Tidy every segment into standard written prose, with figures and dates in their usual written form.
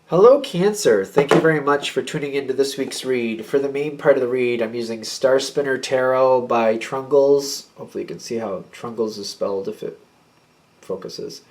Hello, Cancer. Thank you very much for tuning into this week's read. For the main part of the read, I'm using Star Spinner Tarot by Trungles. Hopefully, you can see how Trungles is spelled if it focuses.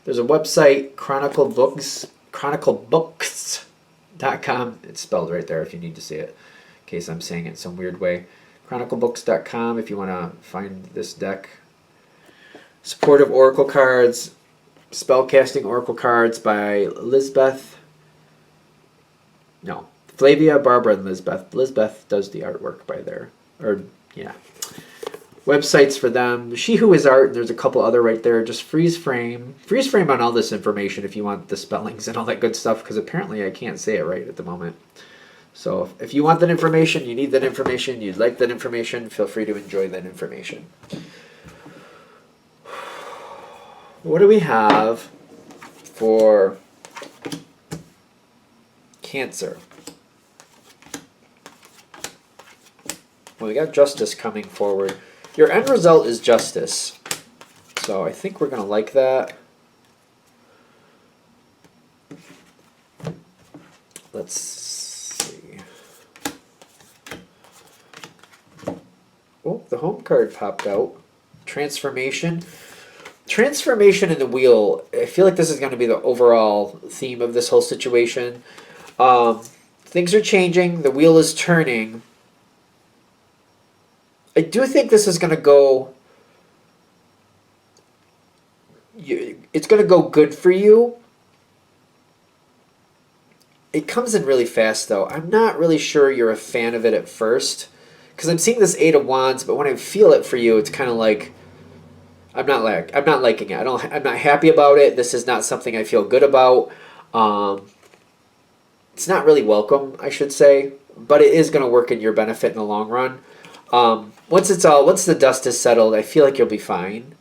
There's a website, chroniclebooks.com. It's spelled right there if you need to see it, in case I'm saying it some weird way. Chroniclebooks.com if you want to find this deck. Supportive Oracle cards, Spellcasting Oracle cards by Flavia, Barbara, and Lisbeth. Lisbeth does the artwork by there. Websites for them. She Who Is Art, and there's a couple other right there. Just freeze frame. Freeze frame on all this information if you want the spellings and all that good stuff, because apparently I can't say it right at the moment. So if you want that information, you need that information, you'd like that information, feel free to enjoy that information. What do we have for Cancer? Well, we got justice coming forward. Your end result is justice. So I think we're going to like that. Let's see. Oh, the home card popped out. Transformation. Transformation in the wheel. I feel like this is going to be the overall theme of this whole situation. Things are changing. The wheel is turning. I do think this is going to go... It's going to go good for you. It comes in really fast, though. I'm not really sure you're a fan of it at first, because I'm seeing this Eight of Wands, but when I feel it for you, it's kind of like... I'm not liking it. I'm not happy about it. This is not something I feel good about. It's not really welcome, I should say, but it is going to work in your benefit in the long run. Once the dust is settled, I feel like you'll be fine.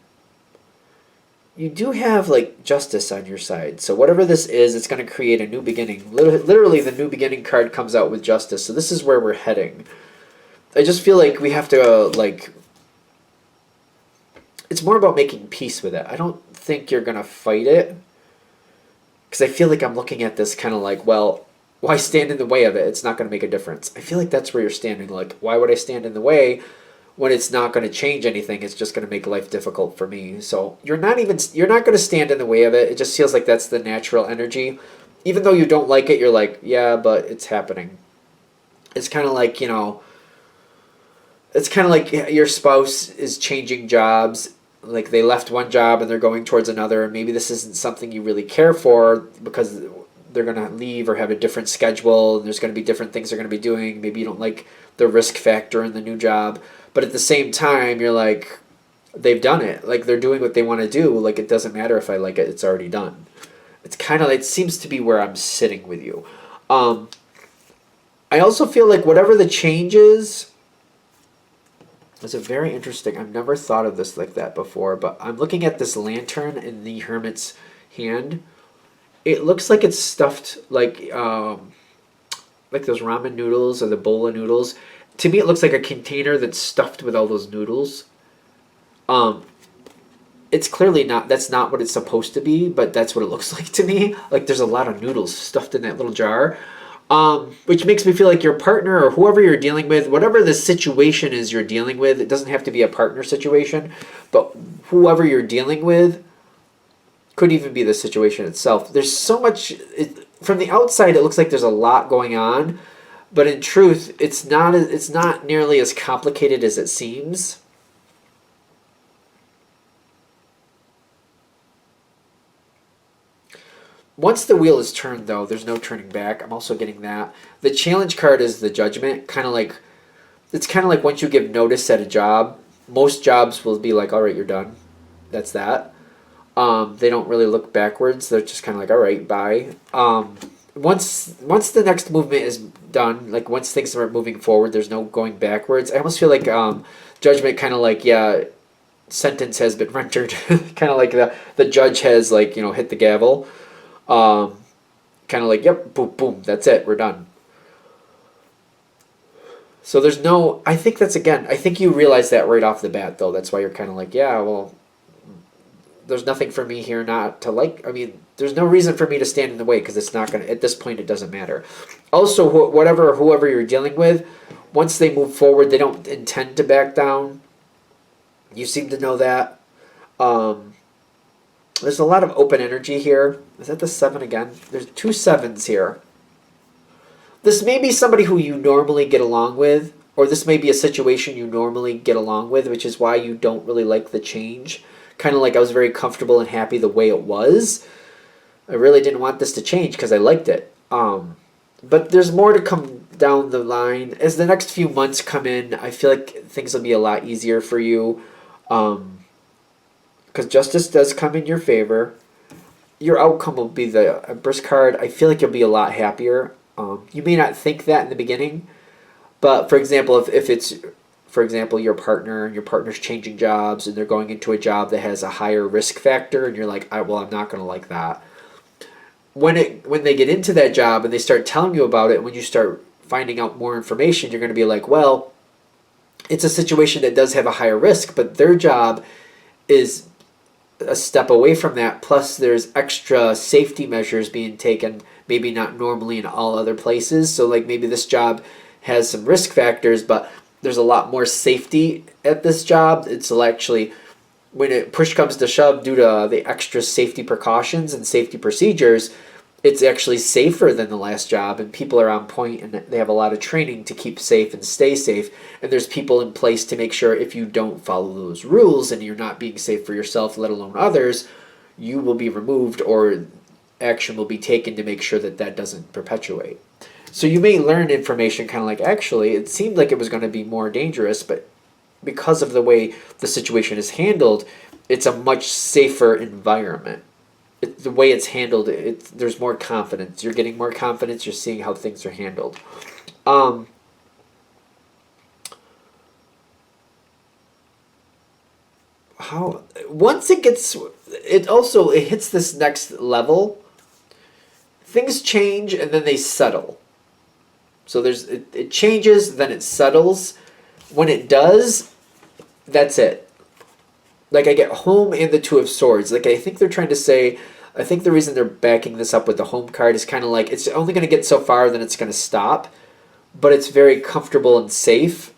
You do have like justice on your side, so whatever this is, it's going to create a new beginning. Literally, the new beginning card comes out with justice, so this is where we're heading. I just feel like we have to it's more about making peace with it. I don't think you're going to fight it, because I feel like I'm looking at this kind of like, well, why stand in the way of it? It's not going to make a difference. I feel like that's where you're standing. Like, why would I stand in the way when it's not going to change anything? It's just going to make life difficult for me. So you're not going to stand in the way of it. It just feels like that's the natural energy. Even though you don't like it, you're like, yeah, but it's happening. It's kind of like, it's kind of like your spouse is changing jobs. Like they left one job and they're going towards another. And maybe this isn't something you really care for because they're going to leave or have a different schedule. And there's going to be different things they're going to be doing. Maybe you don't like the risk factor in the new job. But at the same time, you're like, they've done it. Like they're doing what they want to do. Like it doesn't matter if I like it. It's already done. It seems to be where I'm sitting with you. I also feel like whatever the change is a very interesting... I've never thought of this like that before, but I'm looking at this lantern in the Hermit's hand. It looks like it's stuffed like those ramen noodles or the bowl of noodles. To me, it looks like a container that's stuffed with all those noodles. It's clearly not... That's not what it's supposed to be, but that's what it looks like to me. Like there's a lot of noodles stuffed in that little jar. Which makes me feel like your partner or whoever you're dealing with, whatever the situation is you're dealing with, it doesn't have to be a partner situation, but whoever you're dealing with could even be the situation itself. There's so much... From the outside, it looks like there's a lot going on, but in truth, it's not nearly as complicated as it seems. Once the wheel is turned, though, there's no turning back. I'm also getting that. The challenge card is the judgment. It's kind of like once you give notice at a job, most jobs will be like, all right, you're done. That's that. They don't really look backwards. They're just kind of like, all right, bye. Once the next movement is done, like once things are moving forward, there's no going backwards. I almost feel like judgment kind of like, yeah, sentence has been rendered. Kind of like the judge has hit the gavel. Kind of like, yep, boom, boom, that's it, we're done. So there's no... I think you realize that right off the bat, though. That's why you're kind of like, yeah, well, there's nothing for me here not to like. I mean, There's no reason for me to stand in the way because it's not going to, at this point, it doesn't matter. Also, whoever you're dealing with, once they move forward, they don't intend to back down. You seem to know that. There's a lot of open energy here. Is that the 7 again? There's 2 7s here. This may be somebody who you normally get along with, or this may be a situation you normally get along with, which is why you don't really like the change. Kind of like I was very comfortable and happy the way it was. I really didn't want this to change because I liked it. But there's more to come down the line. As the next few months come in, I feel like things will be a lot easier for you. Because justice does come in your favor. Your outcome will be the Empress card. I feel like you'll be a lot happier. You may not think that in the beginning, but for example, if it's, for example, your partner's changing jobs and they're going into a job that has a higher risk factor, and you're like, well, I'm not going to like that. When they get into that job and they start telling you about it, when you start finding out more information, you're going to be like, well, it's a situation that does have a higher risk, but their job is a step away from that. Plus, there's extra safety measures being taken, maybe not normally in all other places. So, like, maybe this job has some risk factors, but there's a lot more safety at this job. It's actually, when it push comes to shove, due to the extra safety precautions and safety procedures, it's actually safer than the last job, and people are on point and they have a lot of training to keep safe and stay safe, and there's people in place to make sure if you don't follow those rules and you're not being safe for yourself, let alone others, you will be removed or action will be taken to make sure that that doesn't perpetuate. So you may learn information kind of like, actually, it seemed like it was going to be more dangerous, but because of the way the situation is handled, it's a much safer environment. The way it's handled, there's more confidence. You're getting more confidence. You're seeing how things are handled. Once it gets, it hits this next level, things change and then they settle. So it changes, then it settles. When it does, that's it. Like, I get home and the 2 of Swords. Like, I think they're trying to say, I think the reason they're backing this up with the home card is kind of like, it's only going to get so far, then it's going to stop. But it's very comfortable and safe.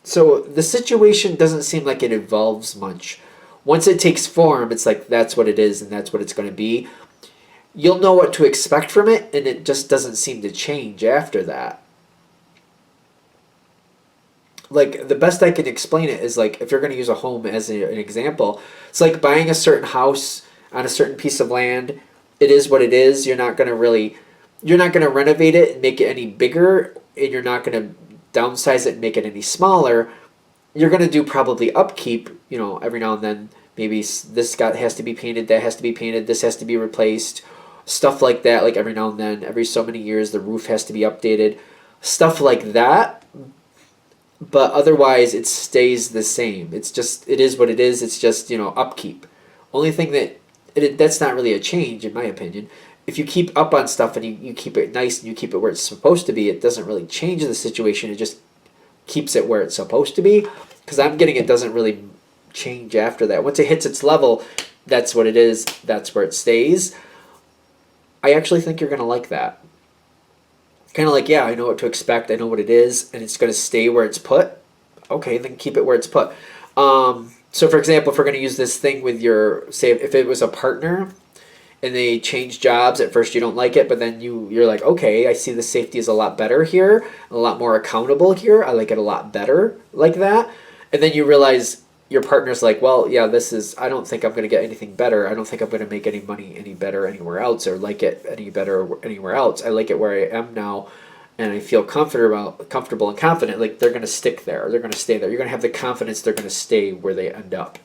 So the situation doesn't seem like it evolves much. Once it takes form, it's like, that's what it is and that's what it's going to be. You'll know what to expect from it, and it just doesn't seem to change after that. Like, the best I can explain it is, like, if you're going to use a home as an example, it's like buying a certain house on a certain piece of land. It is what it is. You're not going to renovate it and make it any bigger, and you're not going to downsize it and make it any smaller. You're going to do probably upkeep, every now and then. Maybe this has to be painted, that has to be painted, this has to be replaced. Stuff like that, like every now and then, every so many years, the roof has to be updated. Stuff like that. But otherwise, it stays the same. It is what it is. It's just, upkeep. Only thing that's not really a change, in my opinion. If you keep up on stuff and you keep it nice and you keep it where it's supposed to be, it doesn't really change the situation. It just keeps it where it's supposed to be. Because I'm getting it doesn't really change after that. Once it hits its level, that's what it is. That's where it stays. I actually think you're going to like that. Kind of like, yeah, I know what to expect. I know what it is, and it's going to stay where it's put. Okay, then keep it where it's put. So, for example, if we're going to use this thing with say, if it was a partner and they change jobs, at first you don't like it, but then you're like, okay, I see the safety is a lot better here, a lot more accountable here. I like it a lot better like that. And then you realize your partner's like, well, yeah, I don't think I'm going to get anything better. I don't think I'm going to make any money any better anywhere else or like it any better anywhere else. I like it where I am now, and I feel comfortable and confident. Like, they're going to stick there. They're going to stay there. You're going to have the confidence they're going to stay where they end up.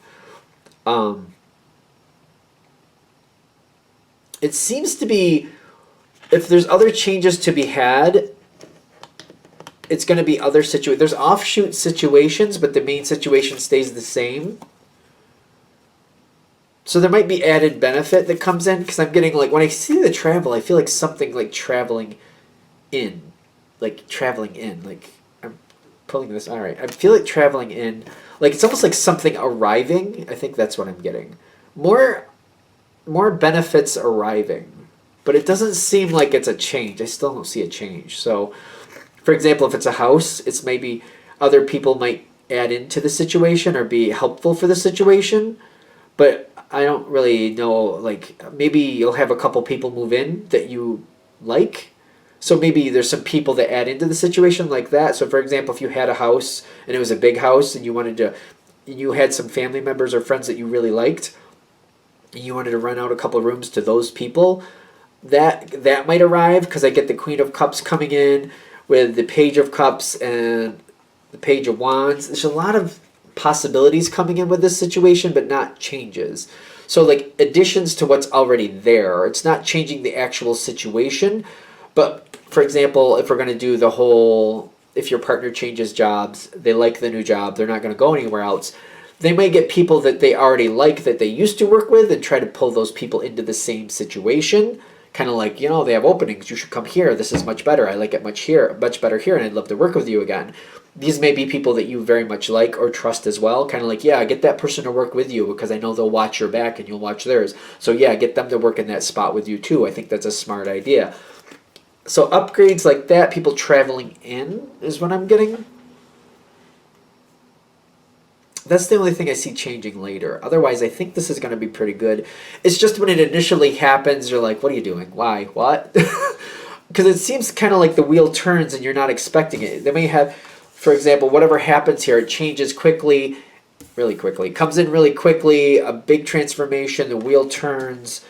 It seems to be, if there's other changes to be had, it's going to be other situations. There's offshoot situations, but the main situation stays the same. So there might be added benefit that comes in, because I'm getting, like, when I see the travel, I feel like something like traveling in. Like, I'm pulling this, all right. I feel like traveling in, like, it's almost like something arriving. I think that's what I'm getting. more more benefits arriving, but it doesn't seem like it's a change. I still don't see a change. So, for example, if it's a house, it's maybe other people might add into the situation or be helpful for the situation, but I don't really know. Like maybe you'll have a couple people move in that you like. So maybe there's some people that add into the situation like that. So for example, if you had a house and it was a big house and you had some family members or friends that you really liked, and you wanted to rent out a couple of rooms to those people, that might arrive because I get the Queen of Cups coming in with the Page of Cups and the Page of Wands. There's a lot of possibilities coming in with this situation, but not changes. So like additions to what's already there. It's not changing the actual situation, but for example, if we're going to do the whole, if your partner changes jobs, they like the new job, they're not going to go anywhere else. They might get people that they already like that they used to work with and try to pull those people into the same situation. Kind of like, they have openings. You should come here. This is much better. I like it much better here, and I'd love to work with you again. These may be people that you very much like or trust as well. Kind of like, yeah, get that person to work with you because I know they'll watch your back and you'll watch theirs. So yeah, get them to work in that spot with you too. I think that's a smart idea. So upgrades like that, people traveling in is what I'm getting. That's the only thing I see changing later. Otherwise, I think this is going to be pretty good. It's just when it initially happens, you're like, what are you doing? Why? What? Because it seems kind of like the wheel turns and you're not expecting it. They may have, for example, whatever happens here, it changes quickly, really quickly. It comes in really quickly, a big transformation, the wheel turns.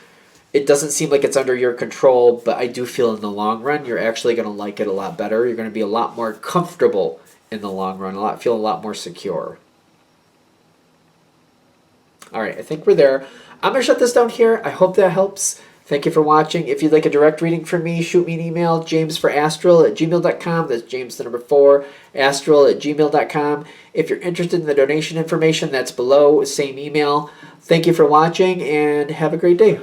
It doesn't seem like it's under your control, but I do feel in the long run, you're actually going to like it a lot better. You're going to be a lot more comfortable in the long run, feel a lot more secure. All right, I think we're there. I'm going to shut this down here. I hope that helps. Thank you for watching. If you'd like a direct reading from me, shoot me an email, jamesforastral@gmail.com. That's James, the number 4, astral@gmail.com. If you're interested in the donation information, that's below, same email. Thank you for watching, and have a great day.